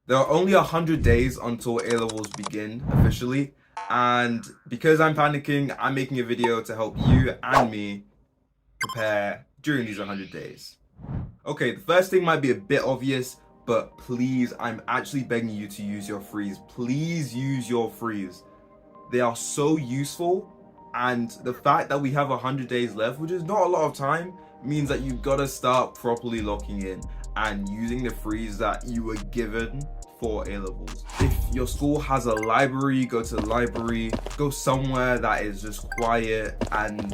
There are only 100 days until A levels begin officially, and because I'm panicking, I'm making a video to help you and me prepare during these 100 days. Okay, the first thing might be a bit obvious, but please, I'm actually begging you to use your freeze. Please use your freeze. They are so useful, and the fact that we have 100 days left, which is not a lot of time, means that you gotta start properly locking in and using the freeze that you were given for A levels. If your school has a library, go to the library, go somewhere that is just quiet and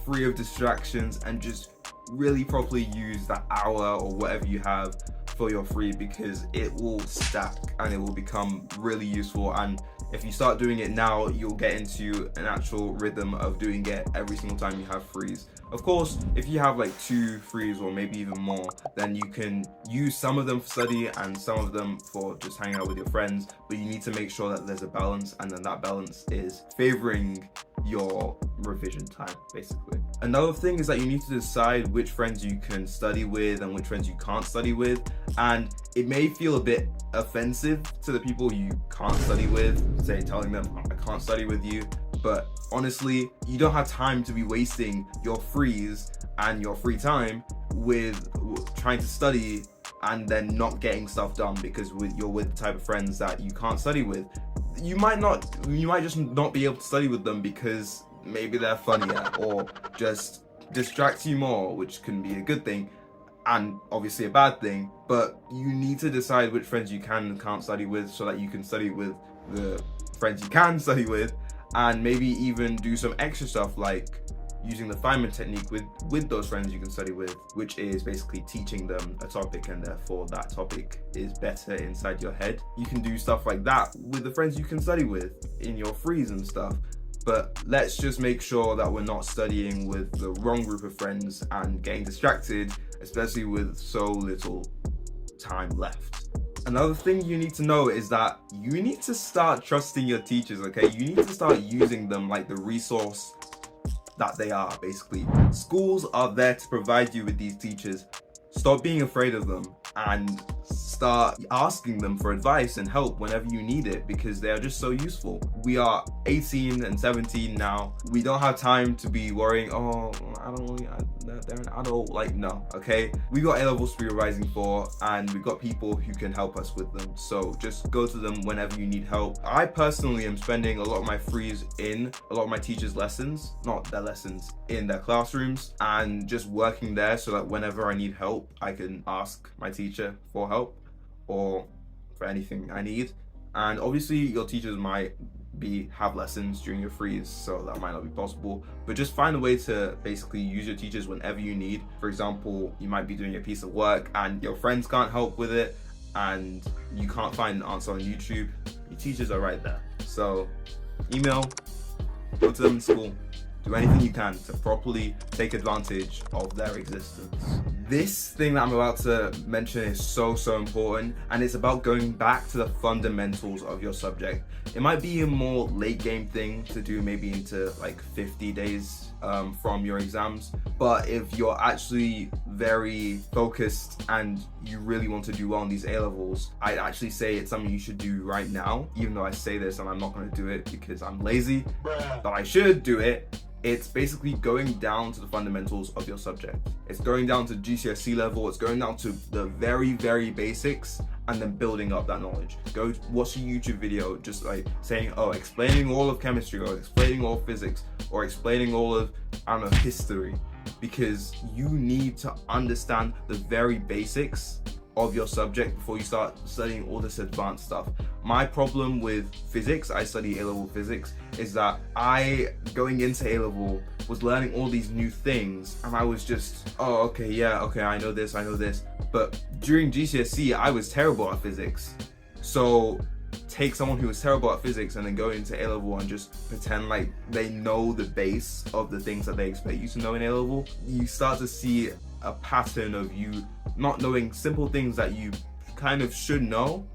free of distractions, and just really properly use that hour or whatever you have for your free, because it will stack and it will become really useful. And if you start doing it now, you'll get into an actual rhythm of doing it every single time you have frees. Of course, if you have like 2 frees or maybe even more, then you can use some of them for study and some of them for just hanging out with your friends, but you need to make sure that there's a balance, and then that balance is favoring your revision time, basically. Another thing is that you need to decide which friends you can study with and which friends you can't study with, and it may feel a bit offensive to the people you can't study with, say telling them I can't study with you, but honestly, you don't have time to be wasting your frees and your free time with trying to study and then not getting stuff done because you're with the type of friends that you can't study with. You might just not be able to study with them because maybe they're funnier or just distract you more, which can be a good thing and obviously a bad thing, but you need to decide which friends you can and can't study with so that you can study with the friends you can study with, and maybe even do some extra stuff like using the Feynman technique with those friends you can study with, which is basically teaching them a topic and therefore that topic is better inside your head. You can do stuff like that with the friends you can study with in your frees and stuff. But let's just make sure that we're not studying with the wrong group of friends and getting distracted, especially with so little time left. Another thing you need to know is that you need to start trusting your teachers, okay? You need to start using them like the resource that they are, basically. Schools are there to provide you with these teachers. Stop being afraid of them and start asking them for advice and help whenever you need it, because they are just so useful. We are 18 and 17 now. We don't have time to be worrying, oh, they're an adult. Like, no, okay? We got A levels to be revising for, and we've got people who can help us with them. So just go to them whenever you need help. I personally am spending a lot of my frees in a lot of my teachers' lessons, not their lessons, in their classrooms, and just working there so that whenever I need help, I can ask my teacher for help or for anything I need. And obviously your teachers might have lessons during your frees, so that might not be possible, but just find a way to basically use your teachers whenever you need. For example, you might be doing a piece of work and your friends can't help with it and you can't find an answer on YouTube. Your teachers are right there, so email, go to them in school, do anything you can to properly take advantage of their existence. This thing that I'm about to mention is so important, and it's about going back to the fundamentals of your subject. It might be a more late game thing to do, maybe into like 50 days from your exams, but if you're actually very focused and you really want to do well in these A levels, I'd actually say it's something you should do right now, even though I say this and I'm not going to do it because I'm lazy, but I should do it. It's basically going down to the fundamentals of your subject. It's going down to GCSE level, it's going down to the very, very basics, and then building up that knowledge. Go watch a YouTube video just like saying, oh, explaining all of chemistry, or explaining all of physics, or explaining all of, I don't know, history. Because you need to understand the very basics of your subject before you start studying all this advanced stuff. My problem with physics, I study A-level physics, is that going into A-level, was learning all these new things, and I was just, oh, okay, I know this. But during GCSE, I was terrible at physics. So take someone who was terrible at physics and then go into A-level and just pretend like they know the base of the things that they expect you to know in A-level. You start to see a pattern of you not knowing simple things that you kind of should know,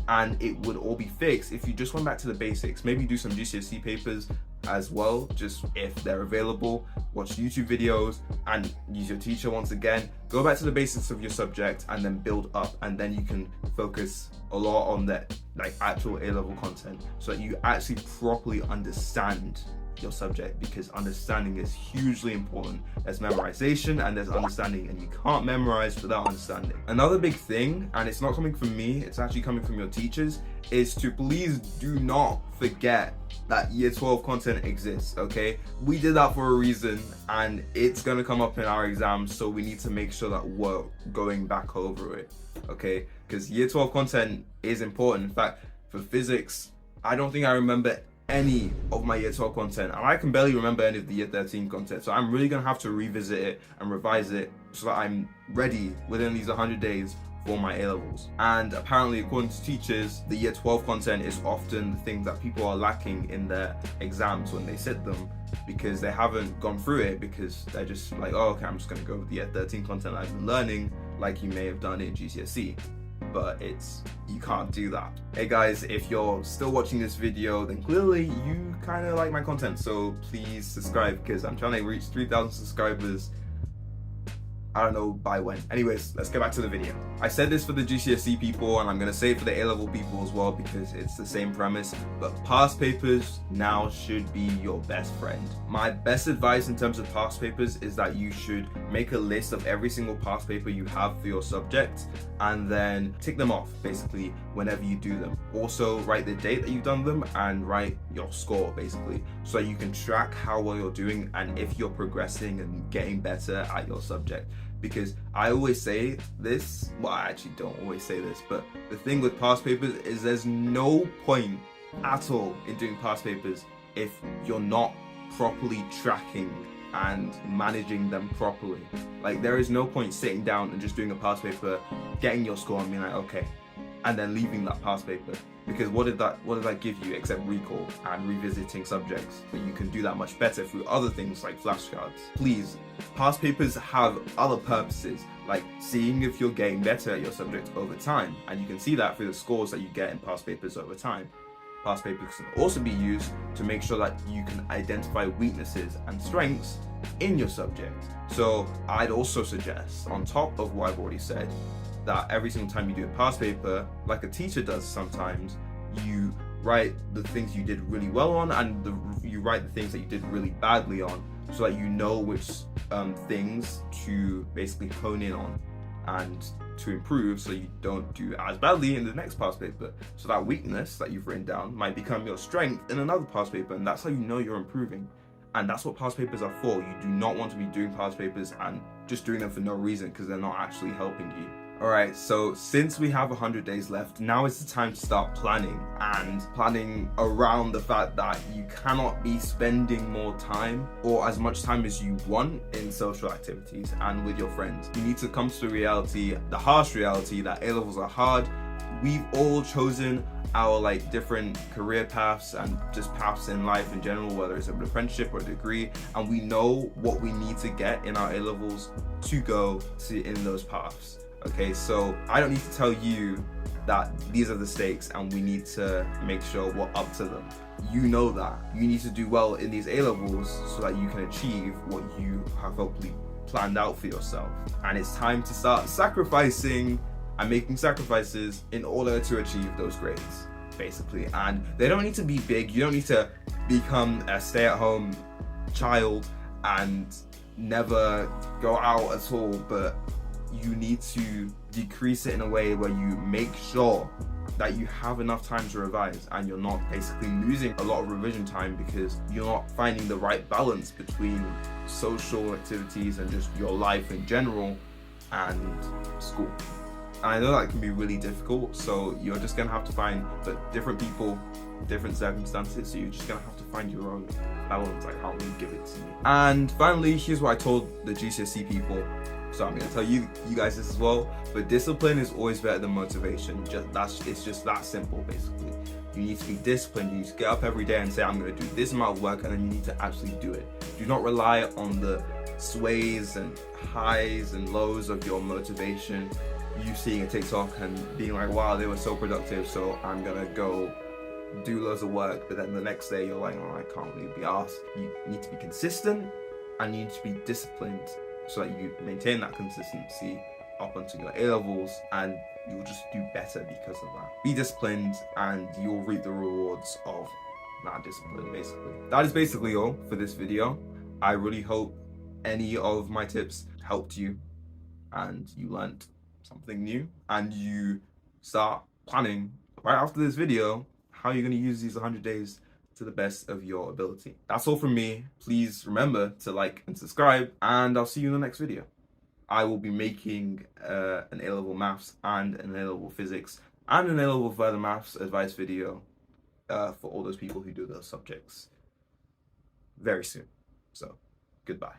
and it would all be fixed if you just went back to the basics. Maybe do some GCSE papers, as well, just if they're available. Watch YouTube videos and use your teacher once again. Go back to the basics of your subject and then build up, and then you can focus a lot on that like actual A-level content so that you actually properly understand your subject, because understanding is hugely important. There's memorization and there's understanding, and you can't memorize without understanding. Another big thing, and it's not coming from me, it's actually coming from your teachers, is to please do not forget that year 12 content exists, okay? We did that for a reason, and it's gonna come up in our exams, so we need to make sure that we're going back over it, okay? Because year 12 content is important. In fact, for physics, I don't think I remember any of my year 12 content, and I can barely remember any of the year 13 content, so I'm really gonna have to revisit it and revise it so that I'm ready within these 100 days for my A-levels. And apparently, according to teachers, the year 12 content is often the thing that people are lacking in their exams when they sit them, because they haven't gone through it, because they're just like, oh, okay, I'm just gonna go with the year 13 content I've been learning, like you may have done in GCSE. But you can't do that. Hey guys, if you're still watching this video, then clearly you kind of like my content, so please subscribe, because I'm trying to reach 3,000 subscribers. I don't know by when. Anyways, let's get back to the video. I said this for the GCSE people, and I'm gonna say it for the A-level people as well, because it's the same premise, but past papers now should be your best friend. My best advice in terms of past papers is that you should make a list of every single past paper you have for your subject, and then tick them off, basically, whenever you do them. Also, write the date that you've done them, and write your score, basically, so you can track how well you're doing and if you're progressing and getting better at your subject. Because I always say this, well, I actually don't always say this, but the thing with past papers is there's no point at all in doing past papers if you're not properly tracking and managing them properly. Like, there is no point sitting down and just doing a past paper, getting your score and being like, okay, and then leaving that past paper. Because what did that give you except recall and revisiting subjects? But you can do that much better through other things like flashcards. Please, past papers have other purposes, like seeing if you're getting better at your subject over time, and you can see that through the scores that you get in past papers over time. Past papers can also be used to make sure that you can identify weaknesses and strengths in your subject. So I'd also suggest, on top of what I've already said, that every single time you do a past paper, like a teacher does sometimes, you write the things you did really well on, and you write the things that you did really badly on, so that you know which things to basically hone in on and to improve, so you don't do as badly in the next past paper. So that weakness that you've written down might become your strength in another past paper, and that's how you know you're improving. And that's what past papers are for. You do not want to be doing past papers and just doing them for no reason, because they're not actually helping you. Alright, so since we have 100 days left, now is the time to start planning, and planning around the fact that you cannot be spending more time or as much time as you want in social activities and with your friends. You need to come to the reality, the harsh reality, that A-levels are hard. We've all chosen our different career paths and just paths in life in general, whether it's an apprenticeship or a degree, and we know what we need to get in our A-levels to go in those paths. Okay, so I don't need to tell you that these are the stakes and we need to make sure we're up to them. You know that. You need to do well in these A-levels so that you can achieve what you have hopefully planned out for yourself. And it's time to start sacrificing and making sacrifices in order to achieve those grades, basically. And they don't need to be big. You don't need to become a stay-at-home child and never go out at all, but you need to decrease it in a way where you make sure that you have enough time to revise, and you're not basically losing a lot of revision time because you're not finding the right balance between social activities and just your life in general and school. And I know that can be really difficult, so you're just gonna have to find, but different people, different circumstances, so you're just gonna have to find your own balance, like how you give it to you. And finally, here's what I told the GCSE people. So I'm gonna tell you guys this as well, but discipline is always better than motivation. It's just that simple, basically. You need to be disciplined. You need to get up every day and say, I'm gonna do this amount of work, and then you need to actually do it. Do not rely on the sways and highs and lows of your motivation. You seeing a TikTok and being like, wow, they were so productive, so I'm gonna go do loads of work, but then the next day you're like, oh, I can't really be asked. You need to be consistent and you need to be disciplined so that you maintain that consistency up until your A levels, and you'll just do better because of that. Be disciplined and you'll reap the rewards of that discipline, basically. That is basically all for this video. I really hope any of my tips helped you and you learned something new and you start planning right after this video how you're going to use these 100 days to the best of your ability. That's all from me. Please remember to like and subscribe, and I'll see you in the next video. I will be making an A-level maths and an A-level physics and an A-level further maths advice video for all those people who do those subjects very soon. So, goodbye.